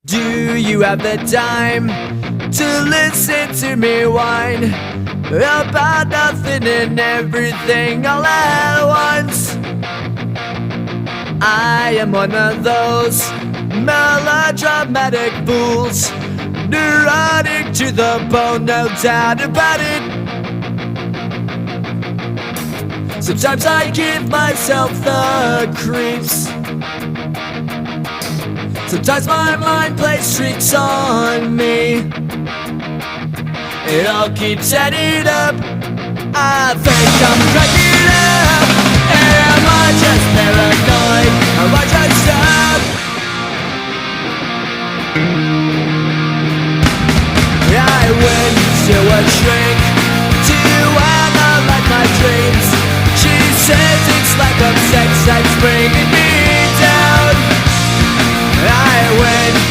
Do you have the time to listen to me whine about nothing and everything all at once? I am one of those melodramatic fools, neurotic to the bone, no doubt about it. Sometimes I give myself the creeps. Sometimes my mind plays tricks on me. It all keeps adding up. I think I'm cracking up. Am I just paranoid? Am I just up? I went to a shrink to analyze my dreams. She says it's lack of sex that's bringing me down. I went